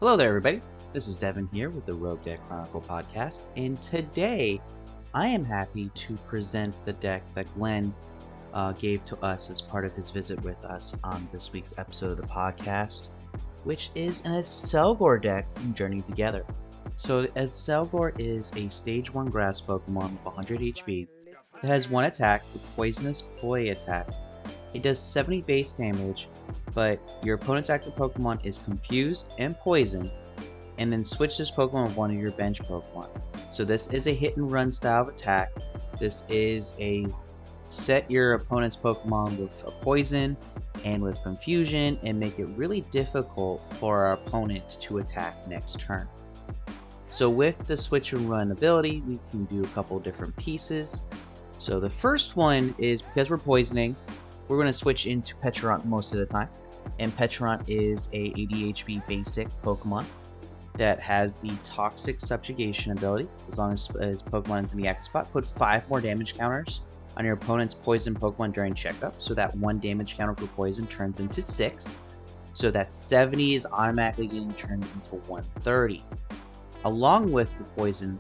Hello there, everybody. This is Devin here with the Rogue Deck Chronicle podcast, and today I am happy to present the deck that Glenn gave to us as part of his visit with us on this week's episode of the podcast, which is an Accelgor deck from Journey Together. So Accelgor is a Stage 1 Grass Pokemon with 100 HP that has one attack, the Poisonous Poi attack. It does 70 base damage, but your opponent's active Pokemon is confused and poisoned, and then switch this Pokemon with one of your bench Pokemon. So this is a hit and run style of attack. This is a set your opponent's Pokemon with a poison and with confusion and make it really difficult for our opponent to attack next turn. So with the switch and run ability, we can do a couple different pieces. So the first one is, because we're poisoning, we're going to switch into Pecharunt most of the time. And Pecharunt is a 80 HP basic Pokemon that has the Toxic Subjugation ability. As long as Pokemon is in the active spot, put 5 more damage counters on your opponent's poison Pokemon during checkup. So that 1 damage counter for poison turns into 6. So that 70 is automatically getting turned into 130. Along with the poison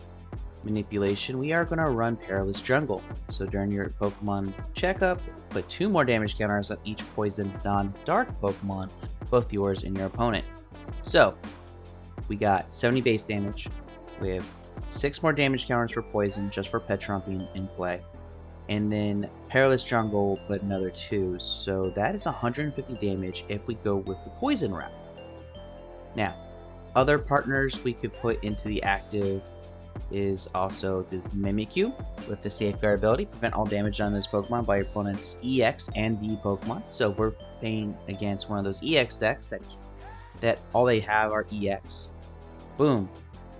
manipulation, we are going to run Perilous Jungle. So during your Pokemon checkup, put 2 more damage counters on each poison non-dark Pokemon, both yours and your opponent. So we got 70 base damage. We have 6 more damage counters for poison, just for Pecharunt being in play. And then Perilous Jungle will put another 2. So that is 150 damage if we go with the poison route. Now, other partners we could put into the active is also this Mimikyu with the Safeguard ability. Prevent all damage on this Pokemon by your opponent's EX and V Pokemon. So if we're playing against one of those EX decks that all they have are EX, boom,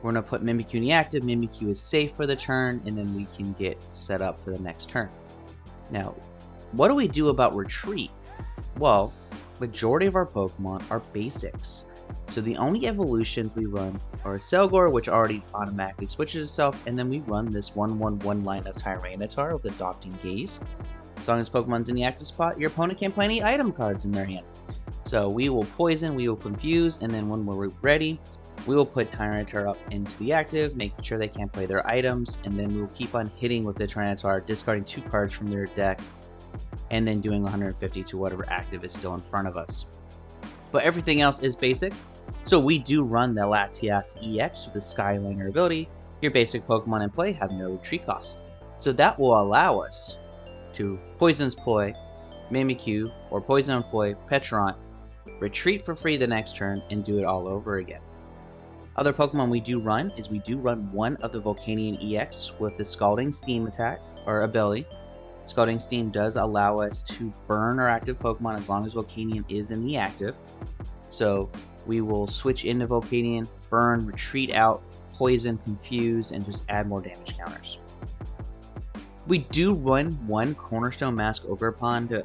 we're going to put Mimikyu in the active. Mimikyu is safe for the turn, and then we can get set up for the next turn. Now, what do we do about retreat? Well, majority of our Pokemon are basics. So the only evolutions we run are Accelgor, which already automatically switches itself, and then we run this 1/1/1 line of Tyranitar with Adopting Gaze. As long as Pokemon's in the active spot, your opponent can't play any item cards in their hand. So we will poison, we will confuse, and then when we're ready, we will put Tyranitar up into the active, making sure they can't play their items, and then we'll keep on hitting with the Tyranitar, discarding 2 cards from their deck, and then doing 150 to whatever active is still in front of us. But everything else is basic. So we do run the Latias EX with the Skyliner ability. Your basic Pokemon in play have no retreat cost. So that will allow us to Poisonous Poi, Mimikyu, or Poison Poi, Pecharunt, retreat for free the next turn, and do it all over again. Other Pokemon we do run is we do run one of the Volcanion EX with the Scalding Steam attack, or ability. Scalding Steam does allow us to burn our active Pokemon as long as Volcanion is in the active. So we will switch into Volcanion, burn, retreat out, poison, confuse, and just add more damage counters. We do run one Cornerstone Mask Ogerpon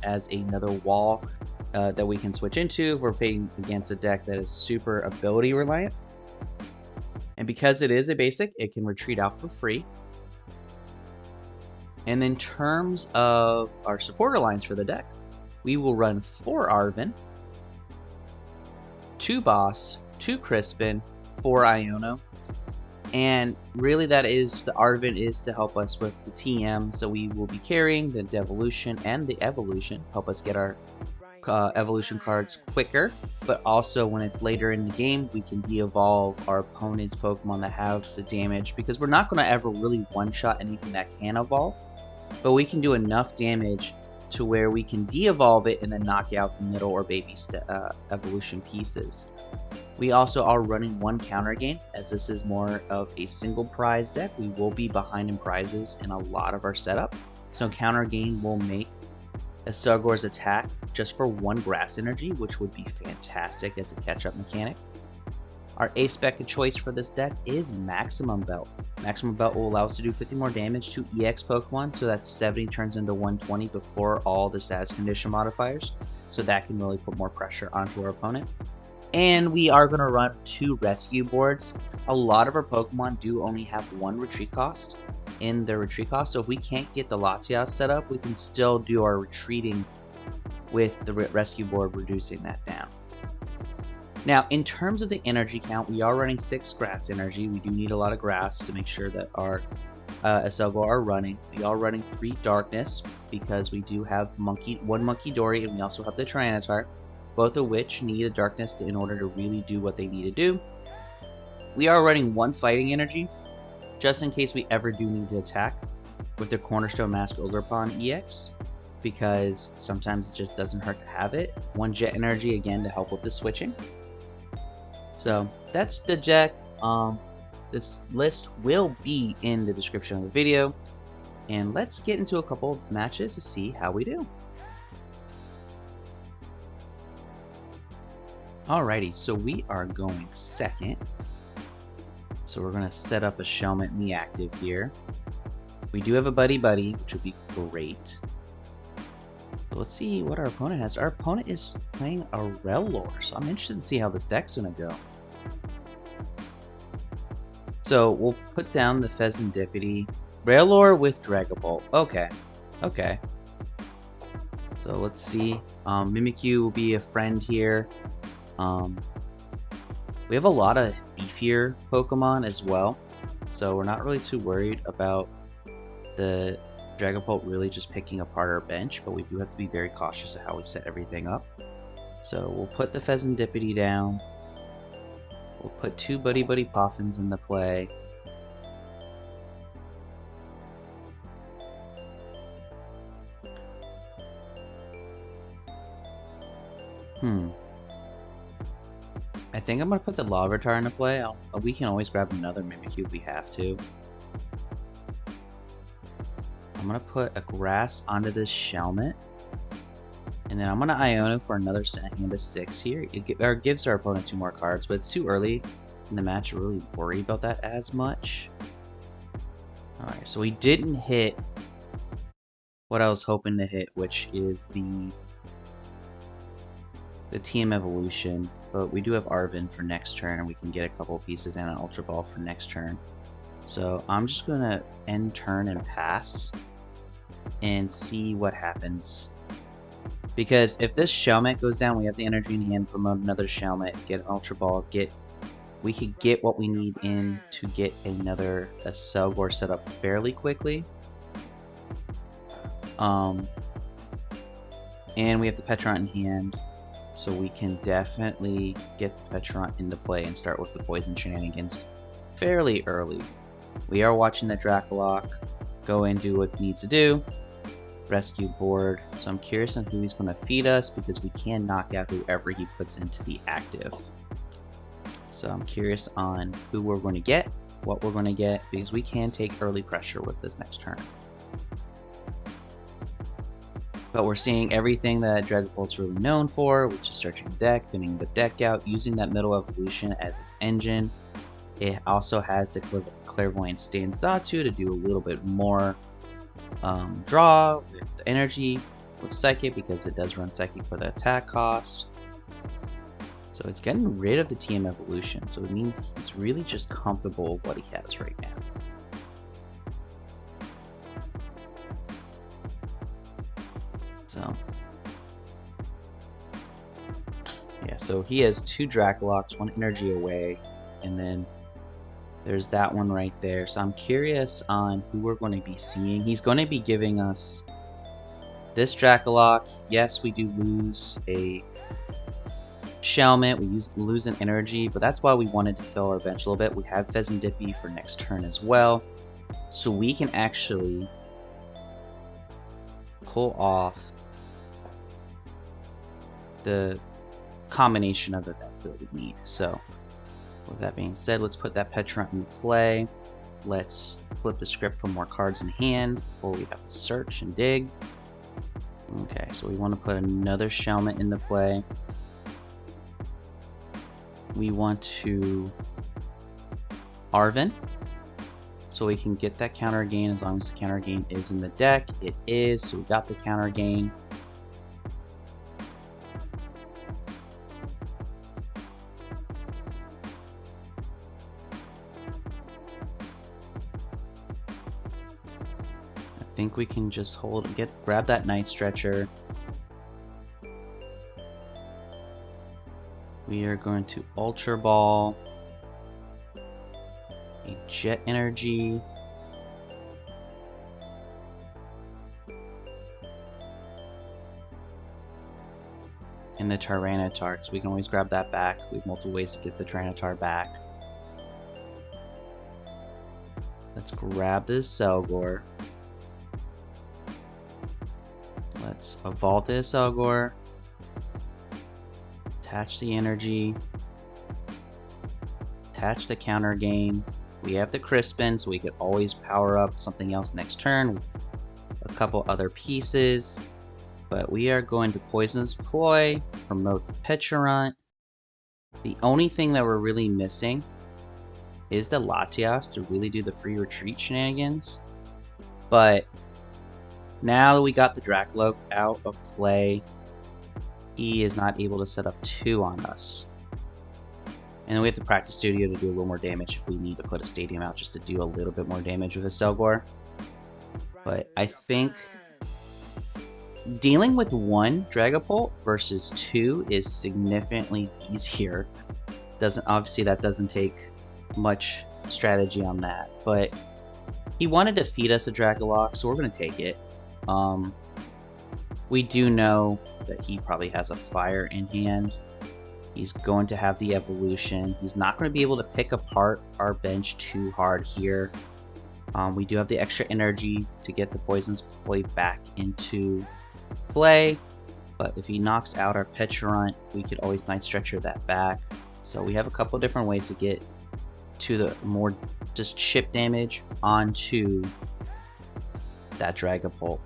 as another wall that we can switch into if we're playing against a deck that is super ability reliant. And because it is a basic, it can retreat out for free. And in terms of our supporter lines for the deck, we will run 4 Arven, 2 Boss, 2 Crispin, 4 Iono. And really the Arven is to help us with the TM, so we will be carrying the Devolution and the Evolution, help us get our evolution cards quicker, but also when it's later in the game, we can de-evolve our opponent's Pokemon that have the damage, because we're not going to ever really one-shot anything that can evolve, but we can do enough damage to where we can de-evolve it and then knock out the middle or baby evolution pieces. We also are running 1 Counter Gain, as this is more of a single prize deck. We will be behind in prizes in a lot of our setup, so Counter Gain will make Accelgor's attack just for 1 grass energy, which would be fantastic as a catch-up mechanic. Our ace spec of choice for this deck is Maximum Belt. Maximum Belt will allow us to do 50 more damage to EX Pokemon, so that 70 turns into 120 before all the status condition modifiers, so that can really put more pressure onto our opponent. And we are going to run 2 rescue boards. A lot of our Pokemon do only have 1 retreat cost in their retreat cost, so if we can't get the Latias set up, we can still do our retreating with the rescue board, reducing that down. Now, in terms of the energy count, we are running 6 grass energy. We do need a lot of grass to make sure that our Accelgor are running. We are running 3 darkness because we do have one Munkidori, and we also have the Tyranitar, both of which need a darkness in order to really do what they need to do. We are running 1 fighting energy just in case we ever do need to attack with the Cornerstone Mask Ogerpon EX, because sometimes it just doesn't hurt to have it. 1 jet energy again to help with the switching. So that's the deck. This list will be in the description of the video, and let's get into a couple of matches to see how we do. Alrighty, so we are going second. So we're going to set up a Shelmet in the active here. We do have a Buddy-Buddy, which would be great. So let's see what our opponent has. Our opponent is playing a Rellor, so I'm interested to see how this deck's going to go. So we'll put down the Fezandipiti. Rellor with Dragapult. Okay. Okay. So let's see. Mimikyu will be a friend here. We have a lot of beefier Pokemon as well, so we're not really too worried about the Dragapult really just picking apart our bench, but we do have to be very cautious of how we set everything up. So we'll put the Fezandipiti down. We'll put 2 Buddy-Buddy Poffins into play. I think I'm going to put the Larvitar into play. We can always grab another Mimikyu if we have to. I'm going to put a grass onto this Shelmet. And then I'm going to Iono for another hand of 6 here. It gives our opponent 2 more cards, but it's too early in the match to really worry about that as much. Alright, so we didn't hit what I was hoping to hit, which is the TM Evolution. But we do have Arven for next turn, and we can get a couple pieces and an Ultra Ball for next turn. So I'm just going to end turn and pass and see what happens. Because if this Shelmet goes down, we have the energy in hand, promote another Shelmet, get an Ultra Ball, we could get what we need in to get another Accelgor set up fairly quickly. And we have the Pecharunt in hand. So we can definitely get the Pecharunt into play and start with the poison shenanigans fairly early. We are watching the Dracolock go and do what it needs to do. Rescue board. So I'm curious on who he's going to feed us, because we can knock out whoever he puts into the active. So I'm curious on who we're going to get, what we're going to get, because we can take early pressure with this next turn. But we're seeing everything that Dragapult's really known for, which is searching the deck, thinning the deck out, using that middle evolution as its engine. It also has the Clairvoyant Stanzatu to do a little bit more draw with the energy with Psychic, because it does run Psychic for the attack cost. So it's getting rid of the TM Evolution, so it means he's really just comfortable with what he has right now. So yeah, so he has 2 Dracolocks, 1 energy away, and then there's that one right there. So I'm curious on who we're going to be seeing. He's going to be giving us this Dracolock. Yes, we do lose a Shelmet. We lose an energy, but that's why we wanted to fill our bench a little bit. We have Fezandipiti for next turn as well, so we can actually pull off the combination of events that we need. So with that being said, let's put that Pecharunt in play. Let's flip the script for more cards in hand before we have to search and dig. Okay, so we want to put another Shelmet into play. We want to Arven, so we can get that counter gain as long as the counter gain is in the deck. It is, so we got the counter gain. I think we can just grab that Night Stretcher. We are going to Ultra Ball a Jet Energy. And the Tyranitar, because we can always grab that back. We have multiple ways to get the Tyranitar back. Let's grab this Accelgor. Let's evolve this Accelgor. Attach the energy. Attach the Counter Gain. We have the Crispin, so we could always power up something else next turn with a couple other pieces. But we are going to Poisonous Ploy, promote the Pecharunt. The only thing that we're really missing is the Latias to really do the free retreat shenanigans. But now that we got the Dracloak out of play, he is not able to set up 2 on us. And then we have the Practice Studio to do a little more damage if we need to put a Stadium out just to do a little bit more damage with Accelgor. But I think dealing with 1 Dragapult versus 2 is significantly easier. Obviously that doesn't take much strategy on that, but he wanted to feed us a Dragalock, so we're going to take it. We do know that he probably has a fire in hand. He's going to have the evolution. He's not going to be able to pick apart our bench too hard here. We do have the extra energy to get the Poison's Ploy back into play, but if he knocks out our Pecharunt, we could always Night Stretcher that back. So we have a couple different ways to get to the more just chip damage onto that Dragapult.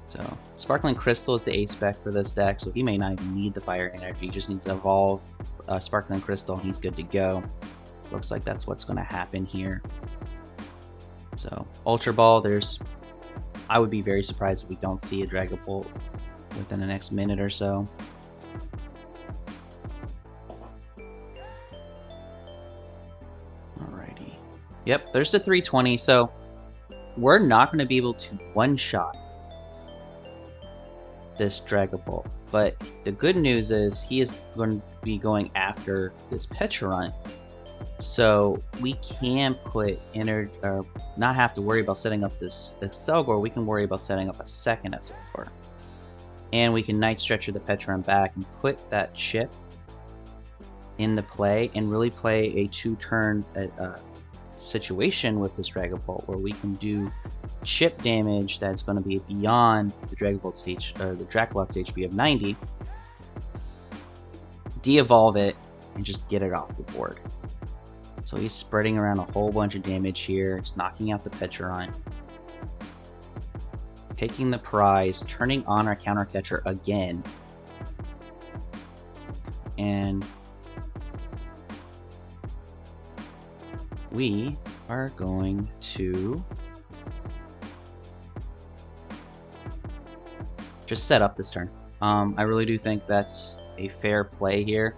So Sparkling Crystal is the A spec for this deck, so he may not even need the fire energy. He just needs to evolve Sparkling Crystal and he's good to go. Looks like that's what's going to happen here. So Ultra Ball, I would be very surprised if we don't see a Dragapult within the next minute or so. Alrighty. Yep, there's the 320, so we're not going to be able to one-shot this Dragapult. But the good news is he is going to be going after this Pecharunt. So we can not have to worry about setting up this Accelgor. We can worry about setting up a second Accelgor. And we can Night Stretcher the Pecharunt back and put that chip into play and really play a 2-turn situation with this Dragapult where we can do chip damage that's going to be beyond the Dragapult's the Draclock's HP of 90. De-evolve it and just get it off the board. So he's spreading around a whole bunch of damage here. He's knocking out the Pecharunt. Taking the prize, turning on our counter catcher again. And we are going to just set up this turn. I really do think that's a fair play here.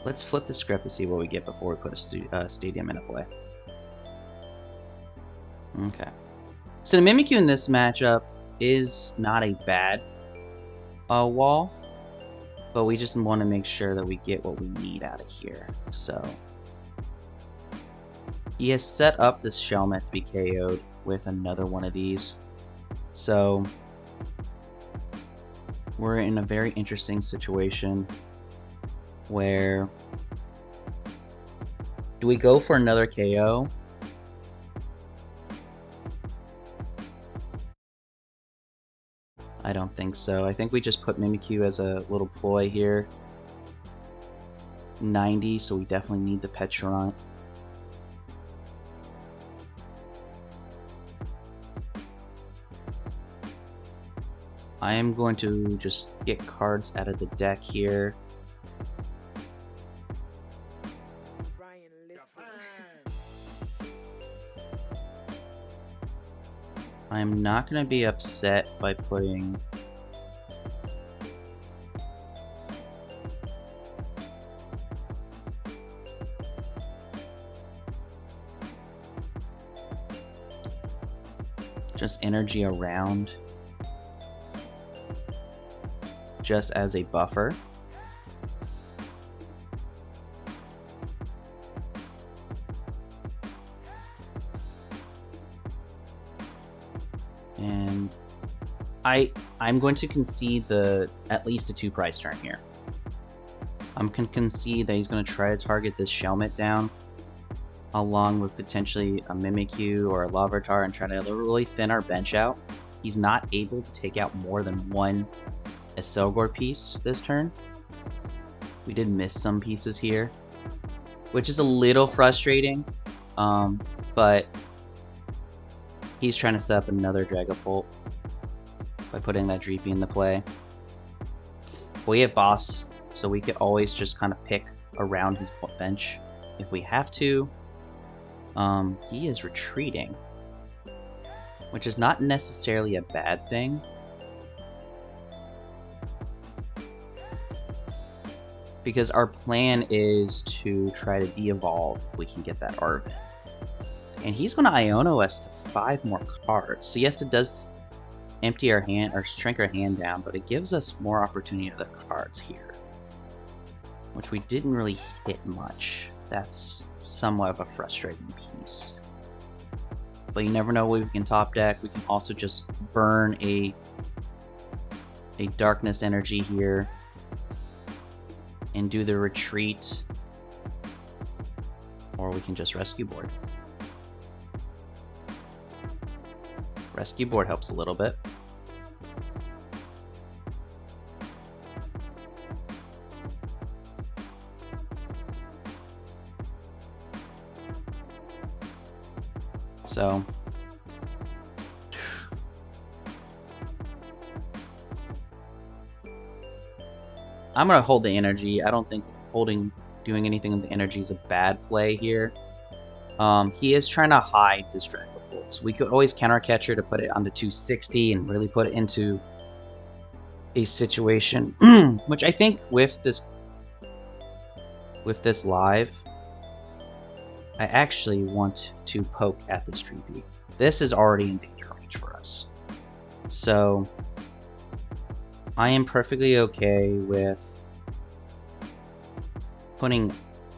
Let's flip the script to see what we get before we put a Stadium into play. Okay. So the Mimikyu in this matchup is not a bad wall, but we just want to make sure that we get what we need out of here. So he has set up this Shelmet to be KO'd with another one of these. So we're in a very interesting situation where do we go for another KO? I don't think so. I think we just put Mimikyu as a little ploy here. 90, so we definitely need the Pecharunt. I am going to just get cards out of the deck here. I'm not going to be upset by putting just energy around just as a buffer. And I'm going to concede at least a 2 price turn here. I'm going to concede that he's going to try to target this Shelmet down, along with potentially a Mimikyu or a Larvitar, and try to really thin our bench out. He's not able to take out more than 1 Accelgor piece this turn. We did miss some pieces here, which is a little frustrating, but he's trying to set up another Dragapult by putting that Dreepy into play. We have Boss, so we could always just kind of pick around his bench if we have to. He is retreating, which is not necessarily a bad thing, because our plan is to try to de-evolve if we can get that Arven. And he's going to Iono us to 5 more cards. So yes, it does empty our hand or shrink our hand down, but it gives us more opportunity of the cards here, which we didn't really hit much. That's somewhat of a frustrating piece. But you never know what we can top deck. We can also just burn a darkness energy here and do the retreat, or we can just rescue board. Rescue board helps a little bit. So I'm gonna hold the energy. I don't think doing anything with the energy is a bad play here. He is trying to hide this Dragapult, so we could always counter catcher to put it onto 260 and really put it into a situation, which I think with this live, I actually want to poke at this Dreepy. This is already in danger range for us, so I am perfectly okay with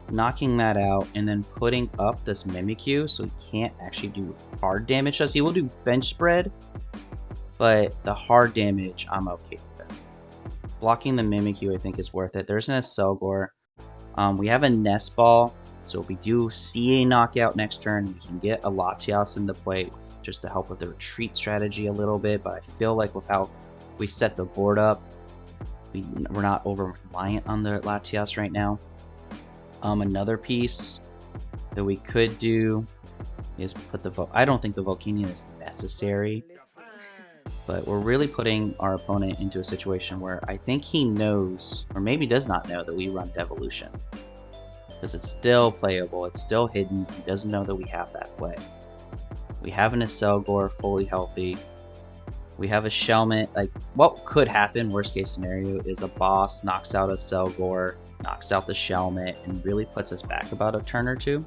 knocking that out and then putting up this Mimikyu so he can't actually do hard damage to us. He will do bench spread, but the hard damage I'm okay with. Blocking the Mimikyu I think is worth it. There's an Accelgor. We have a Nest Ball, so if we do see a knockout next turn, we can get a Latias into play just to help with the retreat strategy a little bit, but I feel like with how we set the board up, we're not over reliant on the Latias right now. Another piece that we could do is put I don't think the Volcanion is necessary, but we're really putting our opponent into a situation where I think he knows, or maybe does not know, that we run Devolution. Because it's still playable, it's still hidden, he doesn't know that we have that play. We have an Accelgor fully healthy. We have a Shelmet. Like, what could happen, worst case scenario, is a boss knocks out a Accelgor, knocks out the Shelmet, and really puts us back about a turn or two.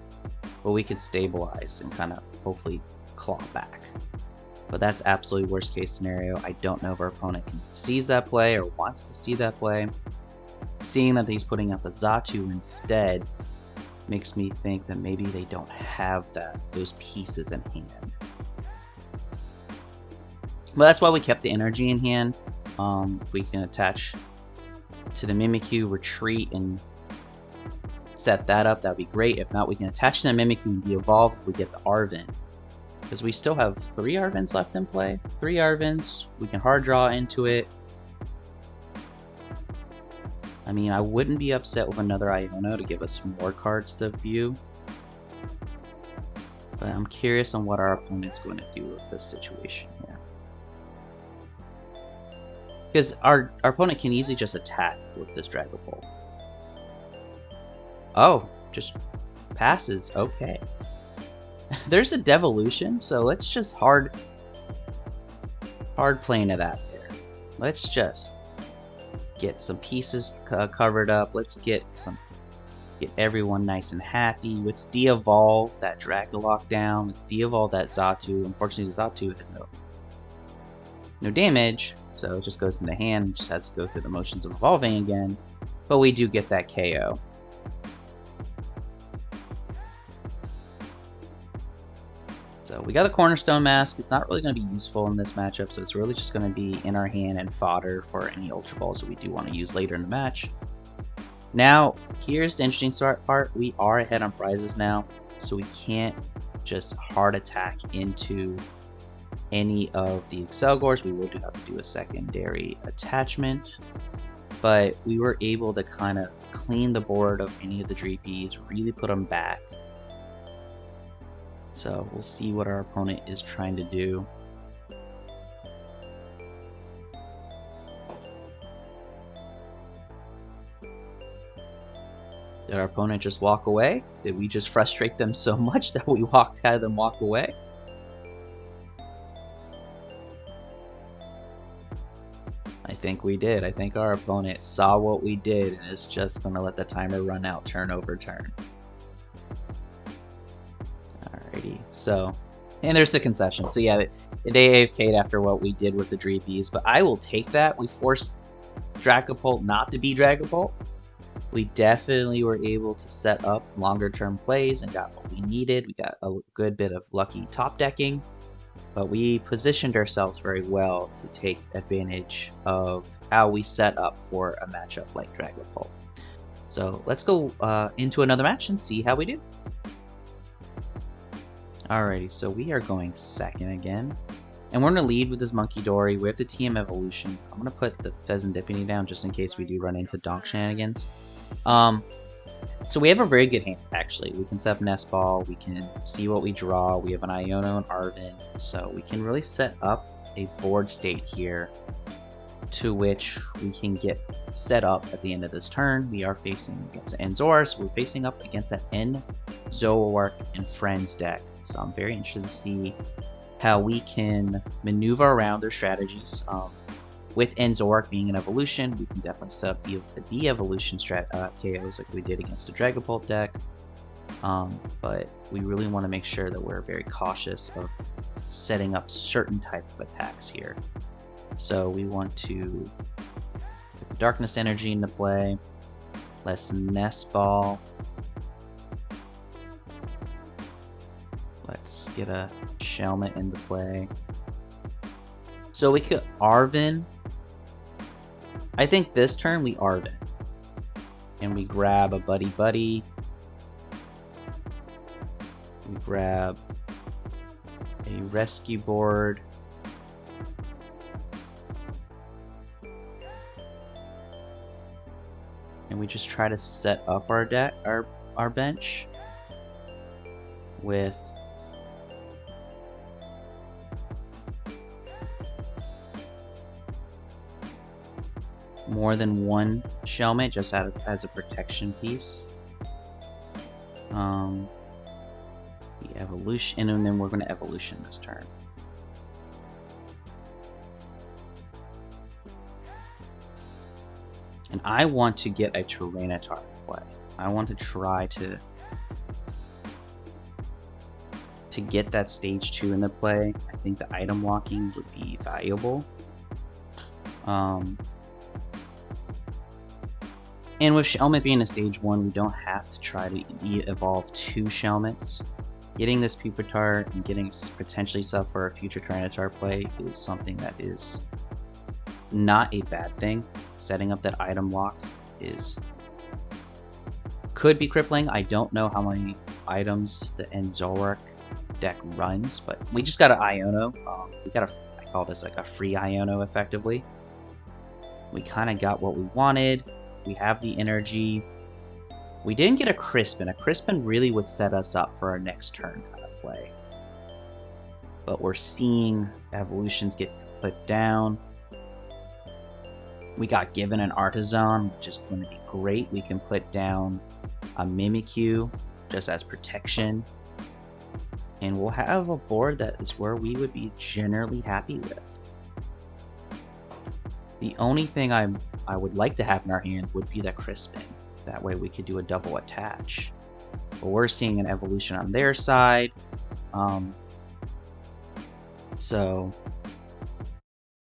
But we could stabilize and kind of hopefully claw back. But that's absolutely worst case scenario. I don't know if our opponent sees that play or wants to see that play. Seeing that he's putting up a Xatu instead makes me think that maybe they don't have those pieces in hand. But that's why we kept the energy in hand. If we can attach to the Mimikyu, retreat, and set that up, that'd be great. If not, we can attach to the Mimikyu and de-evolve if we get the Arven. Because we still have 3 Arvens left in play. 3 Arvens, we can hard draw into it. I mean, I wouldn't be upset with another Iono to give us more cards to view. But I'm curious on what our opponent's going to do with this situation here. Because our opponent can easily just attack with this Dragapult. Oh, just passes. Okay. There's a Devolution, so let's just hard play into that there. Let's just get some pieces covered up. Let's get everyone nice and happy. Let's de-evolve that Dragalock down. Let's de-evolve that Xatu. Unfortunately, the Xatu has no no damage, so it just goes in the hand, just has to go through the motions of evolving again, but we do get that KO. So we got the Cornerstone Mask. It's not really going to be useful in this matchup, so it's really just going to be in our hand and fodder for any Ultra Balls that we do want to use later in the match. Now, here's the interesting part. We are ahead on prizes now, so we can't just hard attack into any of the Accelgors. We will have to do a secondary attachment, but we were able to kind of clean the board of any of the Dreepies, really put them back. So we'll see what our opponent is trying to do. Did our opponent just walk away? Did we just frustrate them so much that we had them walk away? I think we did. I think our opponent saw what we did and is just going to let the timer run out turn over turn. Alrighty, so, and there's the concession. So yeah, they AFK'd after what we did with the Dreepies, but I will take that. We forced Dragapult not to be Dragapult. We definitely were able to set up longer term plays and got what we needed. We got a good bit of lucky top decking, but we positioned ourselves very well to take advantage of how we set up for a matchup like Dragapult. So let's go into another match and see how we do. Alrighty, so we are going second again. And we're going to lead with this Munkidori. We have the TM Evolution. I'm going to put the Fezandipiti down just in case we do run into Donk shenanigans. So we have a very good hand, actually. We can set up Nest Ball. We can see what we draw. We have an Iono and Arven. So we can really set up a board state here to which we can get set up at the end of this turn. We are facing against an Enzor, so we're facing up against an Enzor and Friends deck. So I'm very interested to see how we can maneuver around their strategies. With Enzor being an evolution, we can definitely set up the evolution KOs like we did against the Dragapult deck. But we really want to make sure that we're very cautious of setting up certain type of attacks here. So we want to put the Darkness Energy into play. Let's Nest Ball. Let's get a Shelmet into play. So we could Arven. I think this turn we Arven. And we grab a Buddy-Buddy. We grab a Rescue Board. And we just try to set up our deck, our bench with more than one Shelmet just as a protection piece. The evolution, and then we're going to evolution this turn. And I want to get a Tyranitar play. I want to try to get that stage 2 into play. I think the item locking would be valuable. And with Shelmet being a stage 1, we don't have to try to evolve 2 Shelmets. Getting this Pupitar and getting potentially stuff for a future Tyranitar play is something that is not a bad thing. Setting up that item lock could be crippling. I don't know how many items the Enzor deck runs, but we just got an Iono. I call this like a free Iono effectively. We kind of got what we wanted. We have the energy. We didn't get a Crispin. A Crispin really would set us up for our next turn kind of play. But we're seeing evolutions get put down. We got given an Artisan, which is going to be great. We can put down a Mimikyu just as protection. And we'll have a board that is where we would be generally happy with. The only thing I would like to have in our hand would be that Crispin. That way we could do a double attach. But we're seeing an evolution on their side. So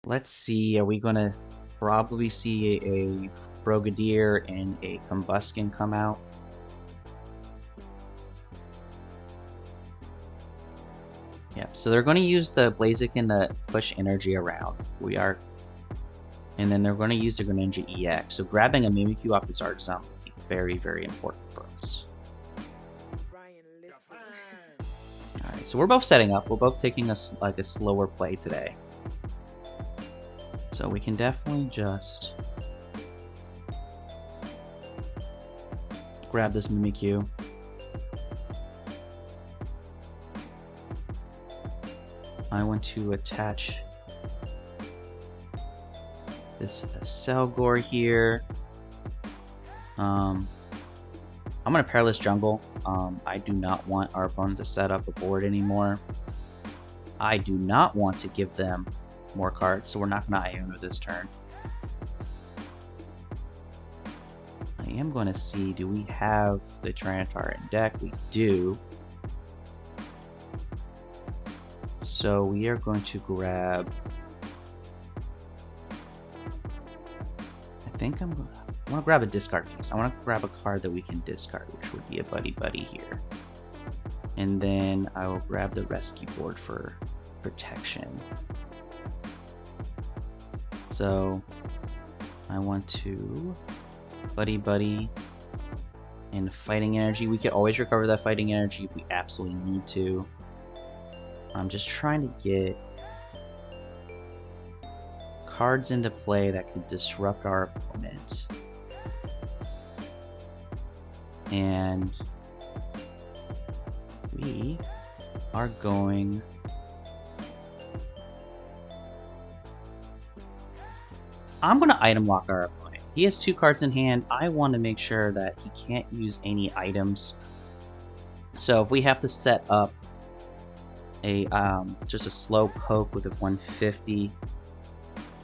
Let's see, are we gonna probably see a Frogadier and a Combuskin come out? Yep, so they're going to use the Blaziken to push energy around. And then they're going to use the Greninja EX. So grabbing a Mimikyu off this art zone will be very, very important for us. Alright, so we're both setting up. We're both taking a slower play today. So we can definitely just grab this Mimikyu. I want to attach this Accelgor here. I'm gonna Perilous Jungle. I do not want our opponent to set up a board anymore. I do not want to give them more cards, so we're not gonna Iono this turn. I am going to see, do we have the Tyranitar in deck? We do. So we are going to grab, I want to grab a discard piece. I want to grab a card that we can discard, which would be a Buddy-Buddy here. And then I will grab the rescue board for protection. So I want to Buddy-Buddy and fighting energy. We could always recover that fighting energy if we absolutely need to. I'm just trying to get cards into play that could disrupt our opponent. And we are going I'm going to item lock our opponent. He has 2 cards in hand. I want to make sure that he can't use any items. So if we have to set up a just a slow poke with a 150,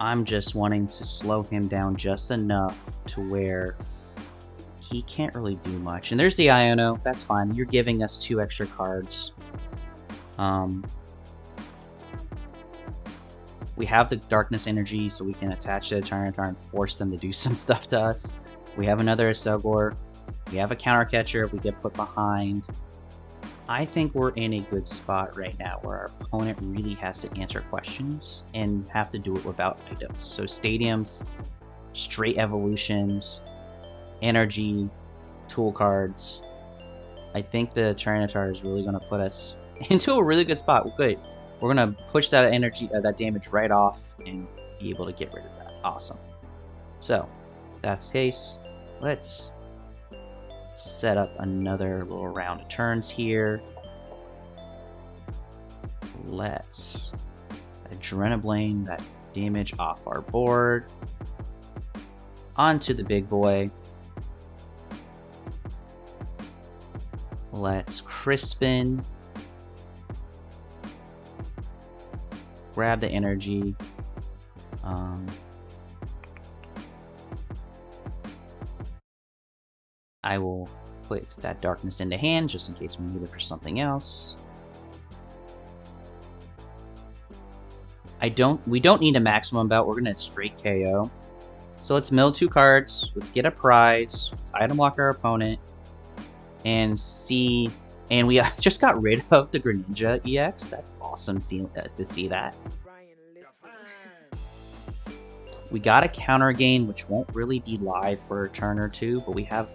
I'm just wanting to slow him down just enough to where he can't really do much. And there's the Iono. That's fine. You're giving us 2 extra cards. We have the Darkness Energy, so we can attach to the Tyranitar and force them to do some stuff to us. We have another Accelgor. We have a Counter Catcher if we get put behind. I think we're in a good spot right now where our opponent really has to answer questions and have to do it without items. So stadiums, straight evolutions, energy, tool cards. I think the Tyranitar is really going to put us into a really good spot. Good. We're going to push that energy, that damage right off and be able to get rid of that. Awesome. So, that's the case. Let's set up another little round of turns here. Let's Adrenablane that damage off our board. Onto the big boy. Let's Crispin. Grab the energy. I will put that darkness into hand just in case we need it for something else. We don't need a maximum belt. We're gonna straight KO. So let's mill 2 cards. Let's get a prize. Let's item lock our opponent and see. And we just got rid of the Greninja EX. That's awesome to see that. We got a Counter Gain, which won't really be live for a turn or 2, but we have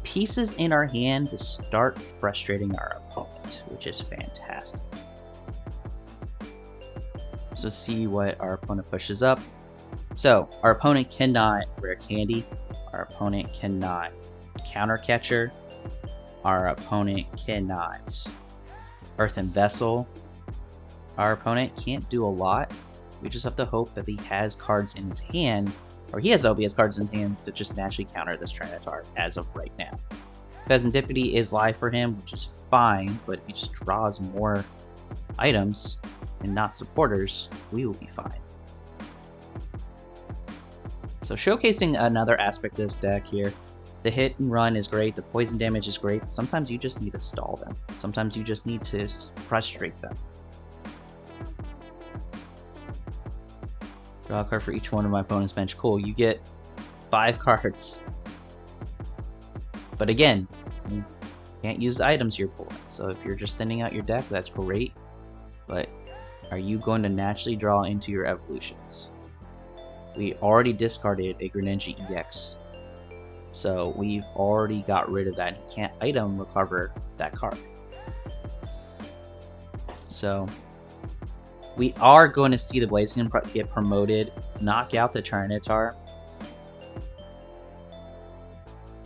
pieces in our hand to start frustrating our opponent, which is fantastic. So see what our opponent pushes up. So our opponent cannot Rare Candy. Our opponent cannot Counter Catcher. Our opponent cannot Earthen Vessel. Our opponent can't do a lot. We just have to hope that he has cards in his hand, or he has OBS cards in his hand that just naturally counter this Tyranitar as of right now. Fezandipiti is live for him, which is fine, but if he just draws more items and not supporters, we will be fine. So showcasing another aspect of this deck here. The hit and run is great, the poison damage is great. Sometimes you just need to stall them. Sometimes you just need to frustrate them. Draw a card for each one of my opponent's bench. Cool, you get 5 cards. But again, you can't use the items you're pulling. So if you're just thinning out your deck, that's great. But are you going to naturally draw into your evolutions? We already discarded a Greninja EX. So we've already got rid of that. You can't item recover that card. So we are going to see the Blaziken get promoted, knock out the Tyranitar.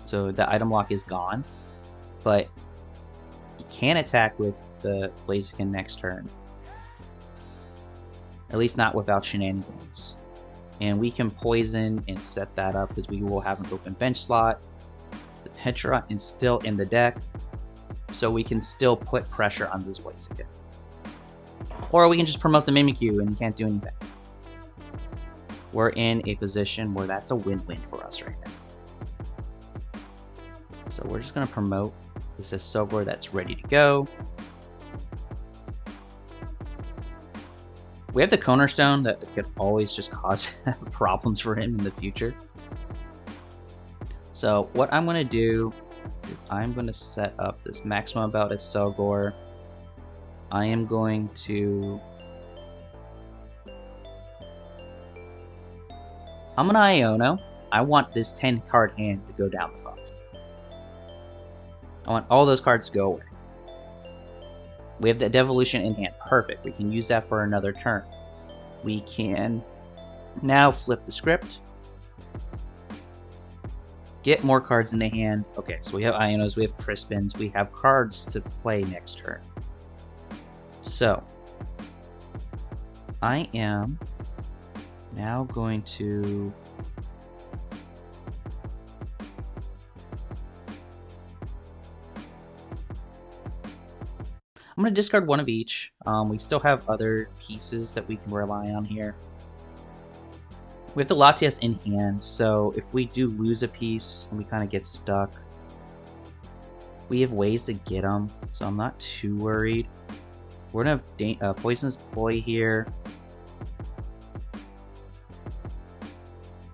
So the item lock is gone, but you can attack with the Blaziken next turn. At least not without shenanigans. And we can poison and set that up because we will have an open bench slot. The Pecharunt is still in the deck, so we can still put pressure on this Blaziken. Or we can just promote the Mimikyu and you can't do anything. We're in a position where that's a win-win for us right now. So we're just going to promote this Accelgor that's ready to go. We have the Cornerstone that could always just cause problems for him in the future. So what I'm going to do is I'm going to set up this Maximum Belt Accelgor. I am going to... I'm going to Iono. I want this 10 card hand to go down the 5. I want all those cards to go away. We have the Devolution in hand. Perfect. We can use that for another turn. We can now flip the script. Get more cards in the hand. Okay, so we have Ionos, we have Crispins, we have cards to play next turn. So, I am now going to... I'm going to discard one of each. We still have other pieces that we can rely on here. We have the Latias in hand, so if we do lose a piece and we kind of get stuck, we have ways to get them, so I'm not too worried. We're going to have Poisonous Ploy here.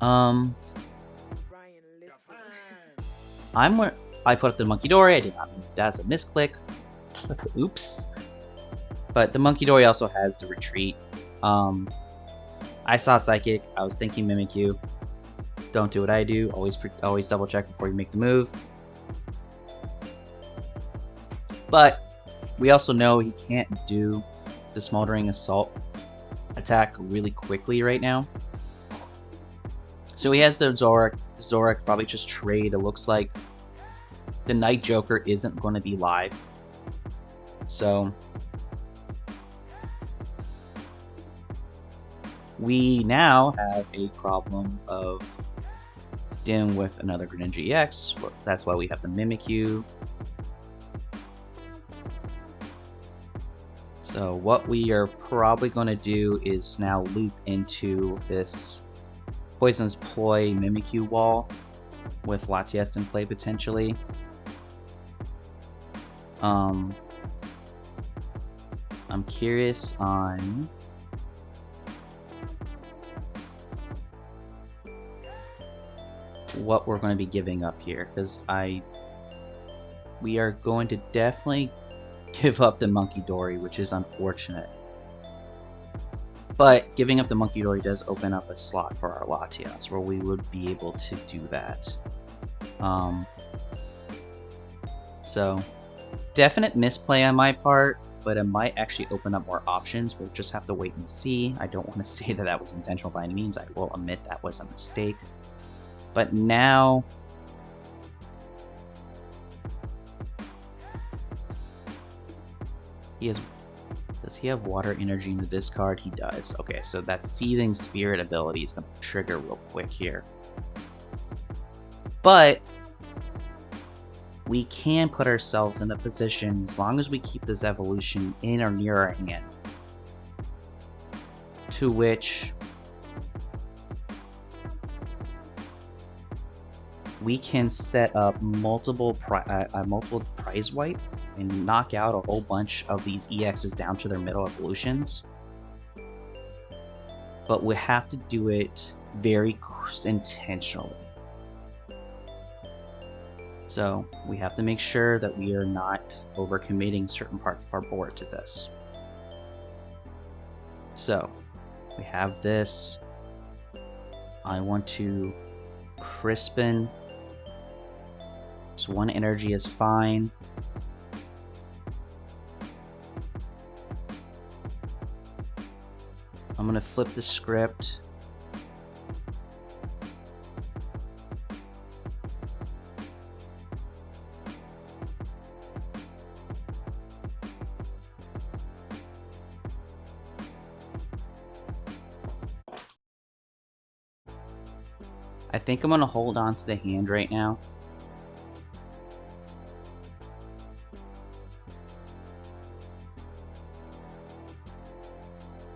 I put up the Munkidori. I did not mean that's a misclick. Oops. But the Munkidori also has the retreat. I saw Psychic. I was thinking Mimikyu. Don't do what I do. Always double check before you make the move. But we also know he can't do the Smoldering Assault attack really quickly right now. So he has the Zorak. Zorak probably just trade. It looks like the Night Joker isn't going to be live. So we now have a problem of dealing with another Greninja EX. That's why we have the Mimikyu. So what we are probably going to do is now loop into this Poisonous Ploy Mimikyu wall with Latias in play potentially. I'm curious on what we're going to be giving up here, because we are going to definitely give up the Munkidori, which is unfortunate. But giving up the Munkidori does open up a slot for our Latias, where we would be able to do that. So, definite misplay on my part, but it might actually open up more options. We'll just have to wait and see. I don't want to say that that was intentional by any means. I will admit that was a mistake. But now... Does he have water energy in the discard? He does. Okay, so that Seething Spirit ability is going to trigger real quick here. But we can put ourselves in a position, as long as we keep this evolution in or near our hand, to which we can set up multiple prize wipe and knock out a whole bunch of these EXs down to their middle evolutions. but we have to do it very intentionally. So we have to make sure that we are not overcommitting certain parts of our board to this. So we have this. I want to Crispin. So 1 energy is fine. I'm gonna flip the script. I think I'm gonna hold on to the hand right now.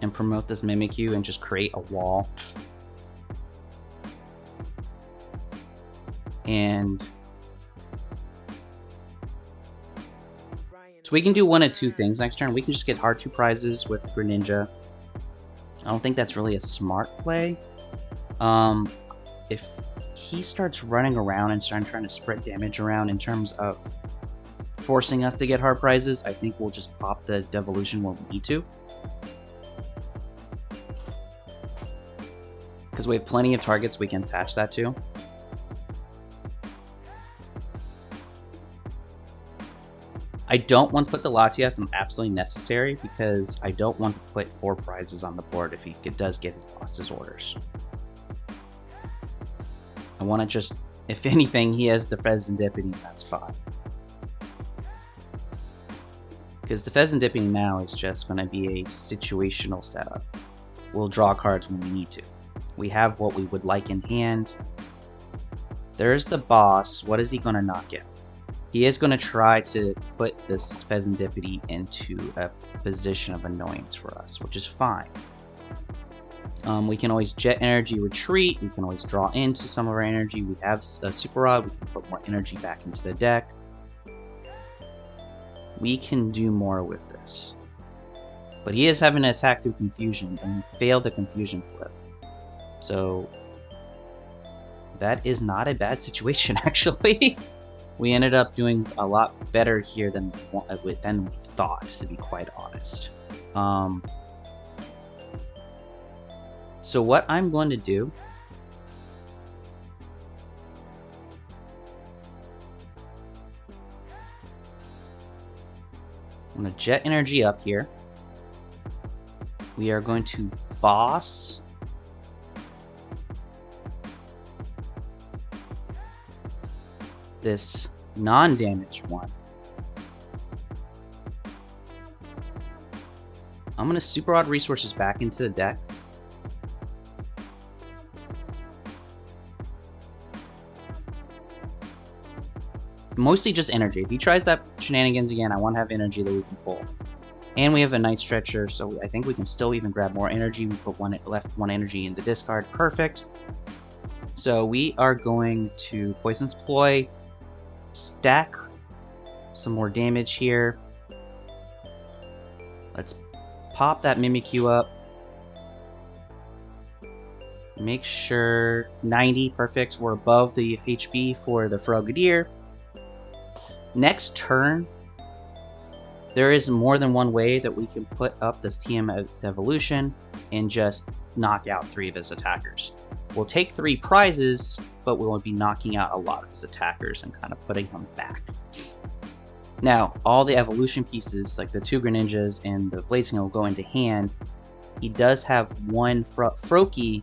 And promote this Mimikyu and just create a wall. And so we can do one of two things next turn. We can just get hard 2 prizes with Greninja. I don't think that's really a smart play. If he starts running around and trying to spread damage around in terms of forcing us to get hard prizes, I think we'll just pop the Devolution when we need to. Because we have plenty of targets we can attach that to. I don't want to put the Latias on absolutely necessary because I don't want to put 4 prizes on the board if he does get his boss's orders. I want to just, if anything, he has the Fezandipiti, that's fine. Because the Fezandipiti now is just going to be a situational setup. We'll draw cards when we need to. We have what we would like in hand. There's the boss. What is he going to knock out? He is going to try to put this Fezandipiti into a position of annoyance for us, which is fine. We can always Jet Energy retreat. We can always draw into some of our energy. We have a Super Rod. We can put more energy back into the deck. We can do more with this. But he is having to attack through Confusion, and we failed the Confusion flip. So that is not a bad situation, actually. We ended up doing a lot better here than we thought, to be quite honest. So what I'm going to do I'm going to Jet Energy up here. We are going to boss this non-damaged one. I'm going to Super Rod resources back into the deck. Mostly just energy. If he tries that shenanigans again, I want to have energy that we can pull. And we have a Night Stretcher, so I think we can still even grab more energy. We put left one energy in the discard. Perfect. So we are going to Poison's Ploy, stack some more damage here. Let's pop that Mimikyu up. Make sure 90, perfect. We're above the HB for the Frogadier. Next turn, there is more than one way that we can put up this TM Devolution and just knock out 3 of his attackers. We'll take 3 prizes, but we won't be knocking out a lot of his attackers and kind of putting him back. Now, all the evolution pieces, like the 2 Greninjas and the Blazing will go into hand. He does have 1 Froakie,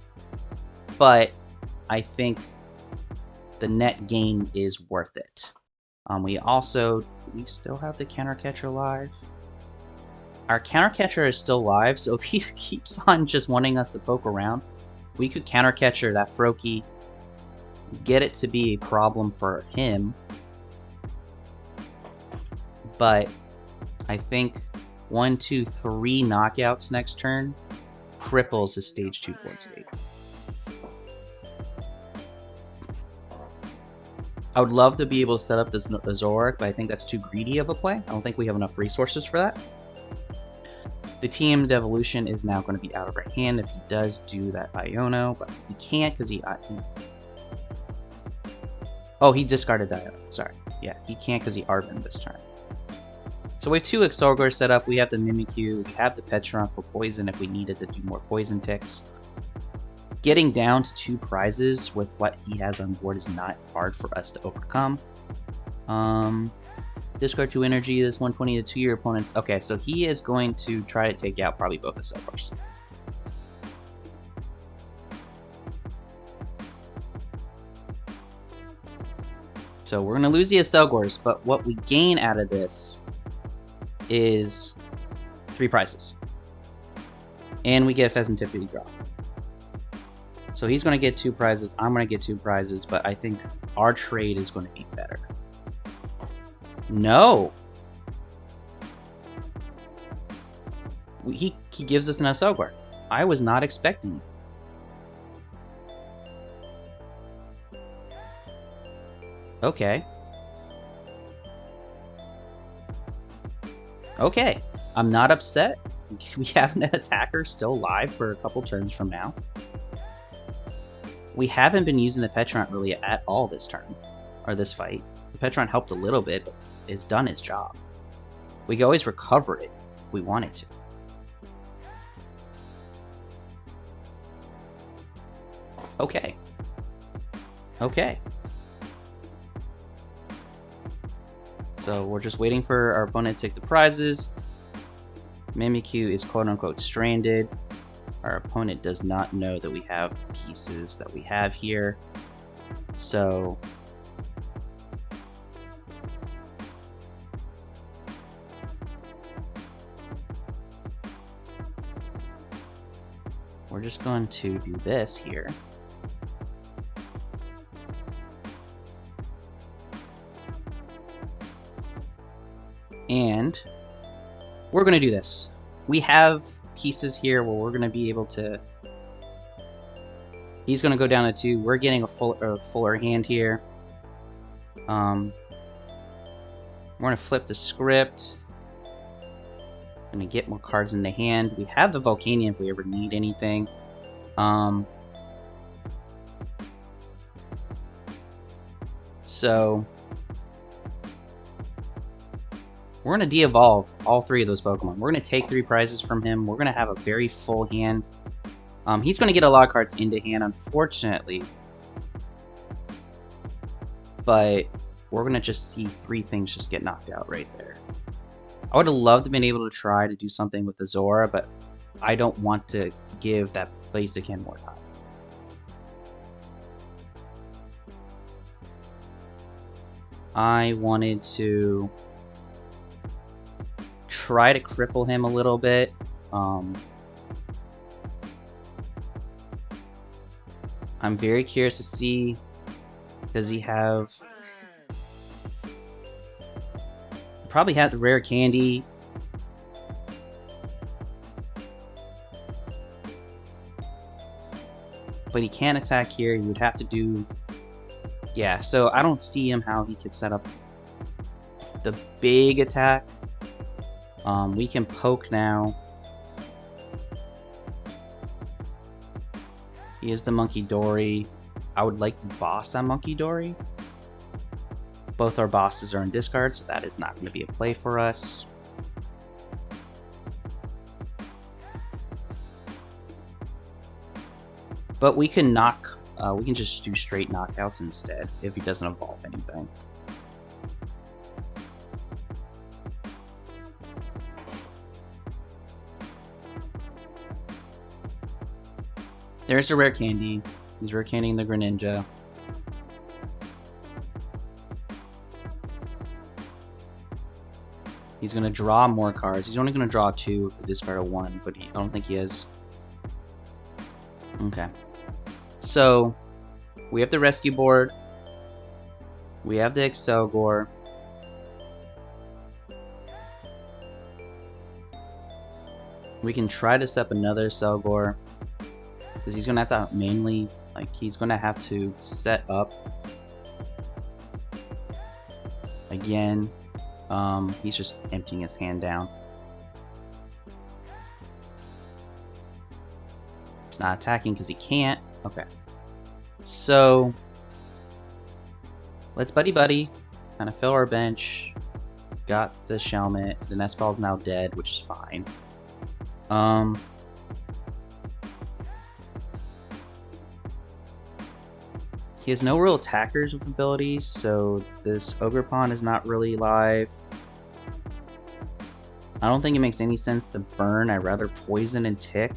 but I think the net gain is worth it. We still have the Counter Catcher live. Our Counter Catcher is still live, so if he keeps on just wanting us to poke around, we could Counter Catcher that Froakie, get it to be a problem for him. But I think 1, 2, 3 knockouts next turn cripples his stage 2 board state. I would love to be able to set up this Zoroark, but I think that's too greedy of a play. I don't think we have enough resources for that. The TM Devolution is now going to be out of our hand if he does do that Iono, but he can't because he oh, he discarded that. Sorry. Yeah, he can't because he Arven this turn. So we have 2 Accelgor set up. We have the Mimikyu. We have the Pecharunt for poison if we needed to do more poison ticks. Getting down to 2 prizes with what he has on board is not hard for us to overcome. Discard 2 energy. This 120 to your opponents. Okay, so he is going to try to take out probably both Accelgors. So we're going to lose the Accelgors, but what we gain out of this is 3 prizes. And we get a Fezandipiti draw. So he's going to get 2 prizes, I'm going to get 2 prizes, but I think our trade is going to be better. No! He gives us an Accelgor. I was not expecting it. Okay. Okay. I'm not upset. We have an attacker still alive for a couple turns from now. We haven't been using the Pecharunt really at all this turn, or this fight. The Pecharunt helped a little bit, but it's done its job. We can always recover it if we wanted to. Okay. Okay. So we're just waiting for our opponent to take the prizes. Mimikyu is quote-unquote stranded. Our opponent does not know that we have pieces that we have here. So we're just going to do this here. And we're going to do this. We have pieces here where we're going to be able to... He's going to go down to 2. We're getting a fuller hand here. We're going to flip the script. Going to get more cards in the hand. We have the Volcanion if we ever need anything. So we're going to de-evolve all 3 of those Pokemon. We're going to take 3 prizes from him. We're going to have a very full hand. He's going to get a lot of cards into hand, unfortunately. But we're going to just see 3 things just get knocked out right there. I would have loved to have been able to try to do something with the Zora, but I don't want to give that basic hand more time. I wanted to try to cripple him a little bit. I'm very curious to see, does he have... Probably have the rare candy. But he can't attack here. He would have to do... Yeah, so I don't see him how he could set up the big attack. We can poke now. He is the Munkidori. I would like to boss that Munkidori. Both our bosses are in discard, so that is not going to be a play for us. But we can knock, we can just do straight knockouts instead if he doesn't evolve anything. There's the rare candy. He's rare candying the Greninja. He's going to draw more cards. He's only going to draw 2 if we discard a 1, but I don't think he is. Okay. So, we have the rescue board. We have the Accelgor. We can try to set up another Accelgor. Because he's going to have to mainly, like, he's going to have to set up again. He's just emptying his hand down. He's not attacking because he can't. Okay. So let's Buddy-Buddy. Kind of fill our bench. Got the Shelmet. The Nest Ball's now dead, which is fine. He has no real attackers with abilities, so this Ogerpon is not really live. I don't think it makes any sense to burn. I'd rather poison and tick.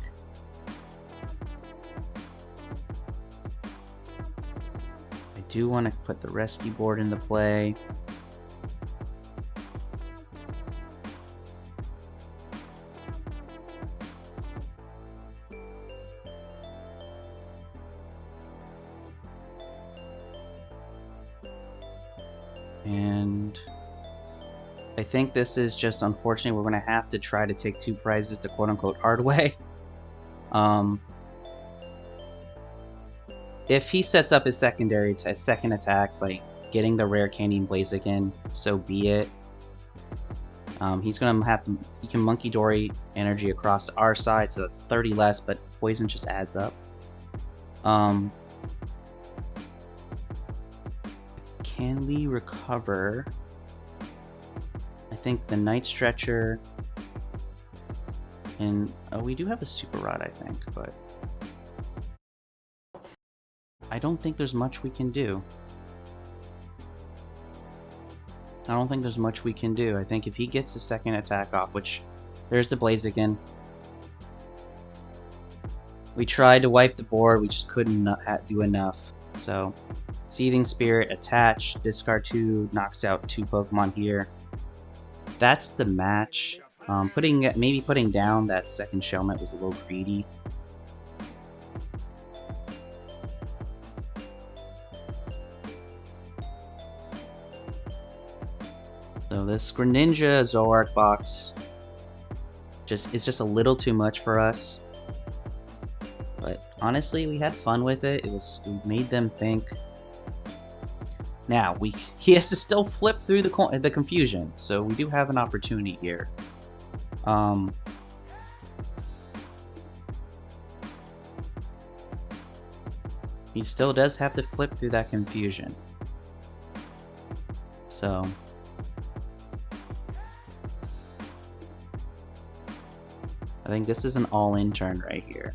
I do want to put the rescue board into play. And I think this is just unfortunate. We're going to have to try to take 2 prizes the quote-unquote hard way. If he sets up his second attack by getting the rare Canyon Blaziken, so be it. He's going to have to... He can Munkidori energy across our side, so that's 30 less, but poison just adds up. Can we recover? I think the Night Stretcher, and we do have a Super Rod, I think, but I don't think there's much we can do. I don't think there's much we can do. I think if he gets a second attack off, which there's the Blaziken. We tried to wipe the board, we just couldn't do enough. So, Seething Spirit, attach, discard 2, knocks out 2 Pokemon here. That's the match. Maybe putting down that second Shelmet was a little greedy. So this Greninja Zoroark box is just a little too much for us. But honestly, we had fun with it. We made them think. Now he has to still flip through the confusion, so we do have an opportunity here. He still does have to flip through that confusion. So I think this is an all-in turn right here.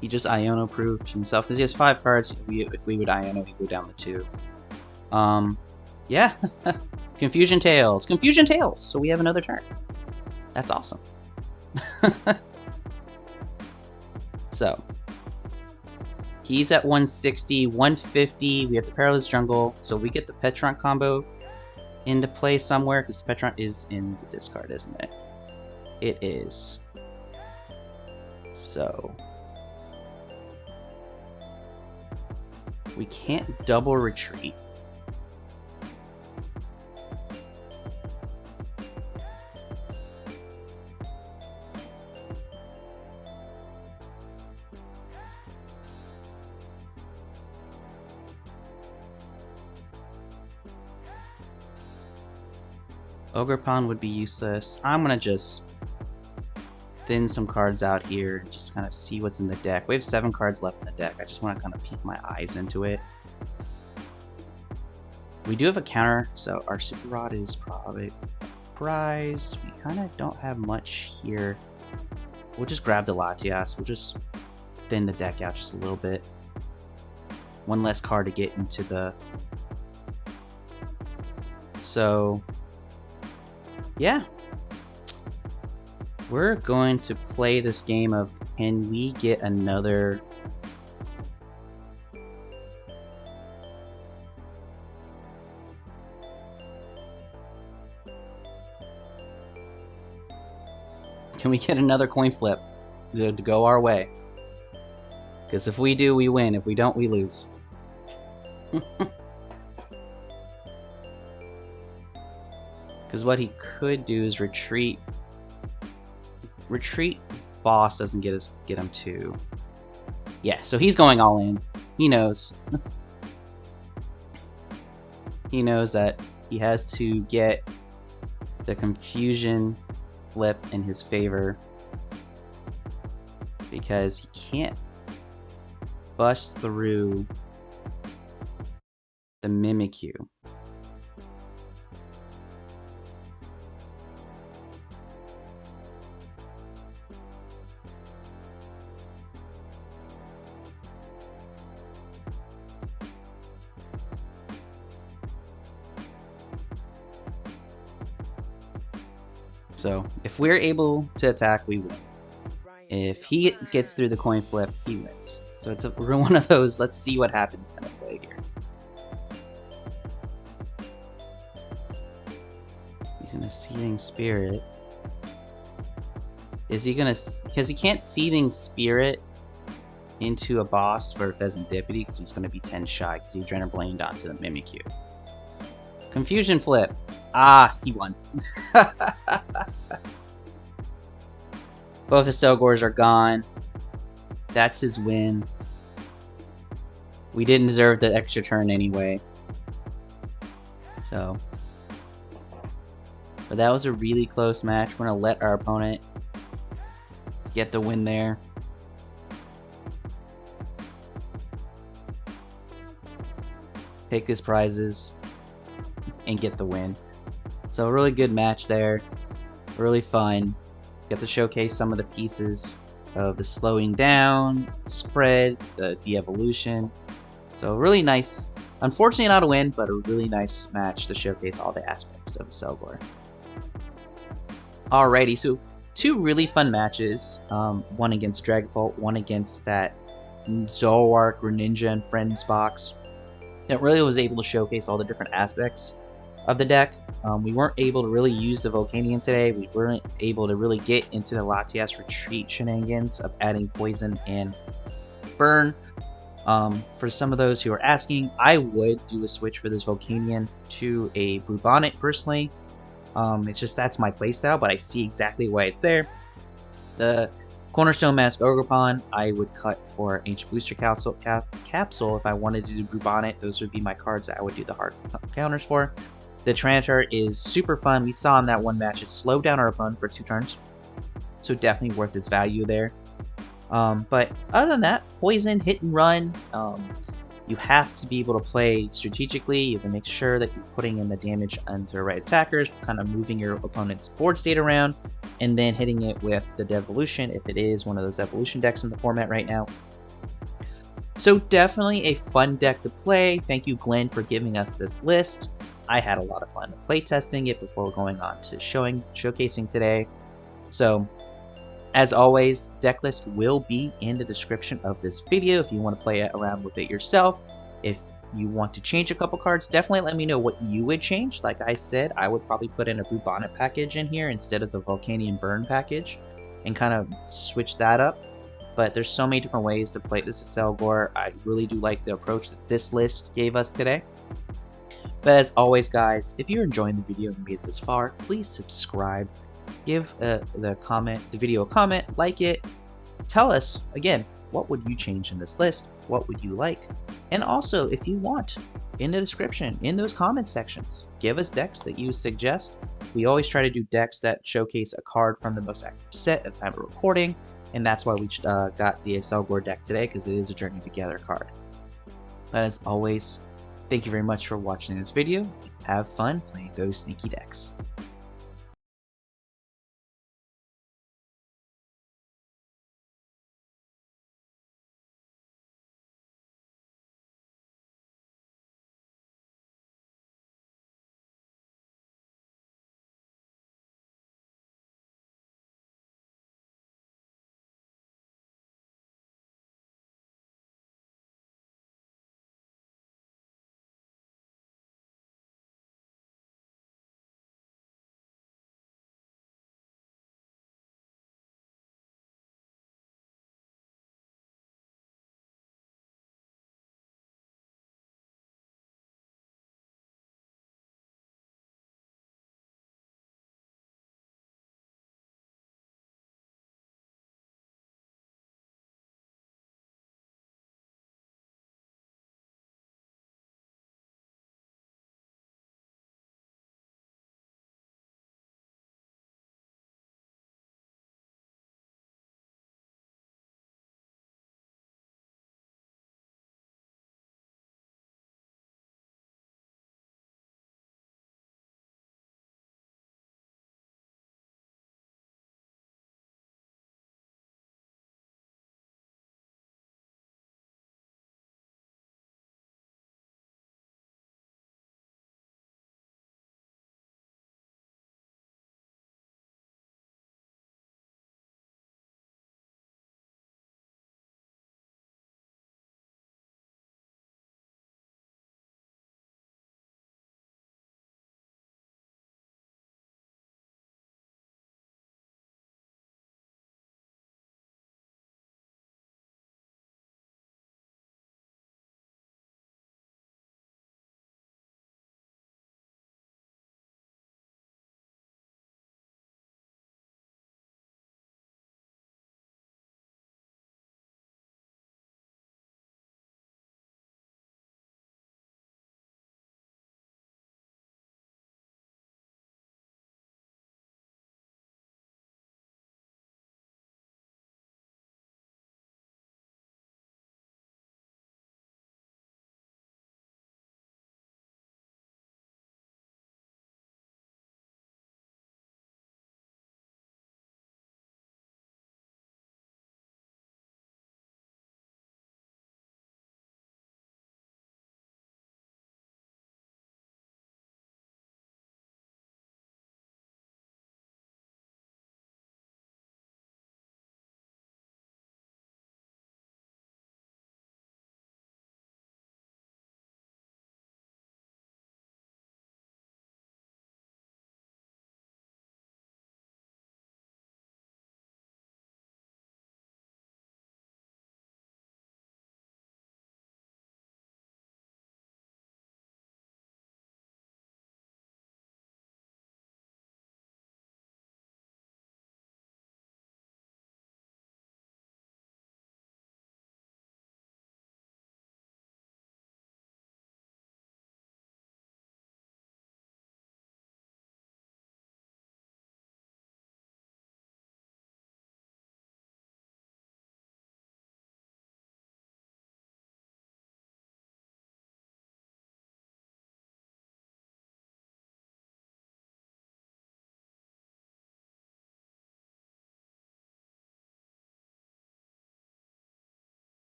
He just Iono proved himself because he has 5 cards. If we would Iono, he'd go down the 2. Yeah. Confusion Tails. Confusion Tails! So we have another turn. That's awesome. So he's at 160, 150. We have the Perilous Jungle, so we get the Pecharunt combo into play somewhere because Pecharunt is in the discard, isn't it? It is. So we can't double retreat. Ogerpon would be useless. I'm gonna just thin some cards out here and just kind of see what's in the deck. We have 7 cards left in the deck. I just want to kind of peek my eyes into it. We do have a counter, so our Super Rod is probably prized. We kind of don't have much here. We'll just grab the Latias. We'll just thin the deck out just a little bit. 1 less card to get into the... So yeah, we're going to play this game of, can we get another... Can we get another coin flip to go our way? Because if we do, we win. If we don't, we lose. Because what he could do is retreat. Retreat boss doesn't get him to. Yeah, so he's going all in. He knows. He knows that he has to get the confusion flip in his favor. because he can't bust through the Mimikyu. So if we're able to attack, we win. If he gets through the coin flip, he wins. So it's one of those, let's see what happens kind of play here. He's gonna Seething Spirit. Is he gonna, because he can't Seething Spirit into a boss for Fezandipiti because he's gonna be 10 shy because he Adrenaline Blaned onto the Mimikyu. Confusion Flip. Ah, he won. Both his Accelgors are gone. That's his win. We didn't deserve the extra turn anyway. So. But that was a really close match. We're going to let our opponent get the win there. Take his prizes and get the win. So a really good match there. Really fun. Get to showcase some of the pieces of the slowing down, spread, the de-evolution. So really nice. Unfortunately not a win, but a really nice match to showcase all the aspects of Accelgor. Alrighty, so two really fun matches. One against Dragapult, one against that Zoroark, Greninja, and Friends box. It really was able to showcase all the different aspects of the deck. We weren't able to really use the Volcanion today. We weren't able to really get into the Latias retreat shenanigans of adding poison and burn. For some of those who are asking, I would do a switch for this Volcanion to a Bluebonnet personally. It's just that's my playstyle, but I see exactly why it's there. The Cornerstone Mask Ogerpon, I would cut for Ancient Booster Capsule if I wanted to do Bluebonnet. Those would be my cards that I would do the hard counters for. The Tyranitar is super fun. We saw in that one match it slowed down our opponent for 2 turns. So definitely worth its value there. But other than that, poison, hit and run. You have to be able to play strategically. You have to make sure that you're putting in the damage onto the right attackers, kind of moving your opponent's board state around, and then hitting it with the Devolution if it is one of those evolution decks in the format right now. So definitely a fun deck to play. Thank you, Glenn, for giving us this list. I had a lot of fun playtesting it before going on to showcasing today. So, as always, deck list will be in the description of this video if you want to play around with it yourself. If you want to change a couple cards, definitely let me know what you would change. Like I said, I would probably put in a Bluebonnet package in here instead of the Volcanion Burn package and kind of switch that up. But there's so many different ways to play this Accelgor. I really do like the approach that this list gave us today. But as always, guys, if you're enjoying the video and made it this far, please subscribe. Give the video a comment, like it. Tell us, again, what would you change in this list? What would you like? And also, if you want, in the description, in those comment sections, give us decks that you suggest. We always try to do decks that showcase a card from the most active set at the time of recording, and that's why we got the Accelgor deck today, because it is a Journey Together card. But as always, thank you very much for watching this video. Have fun playing those sneaky decks.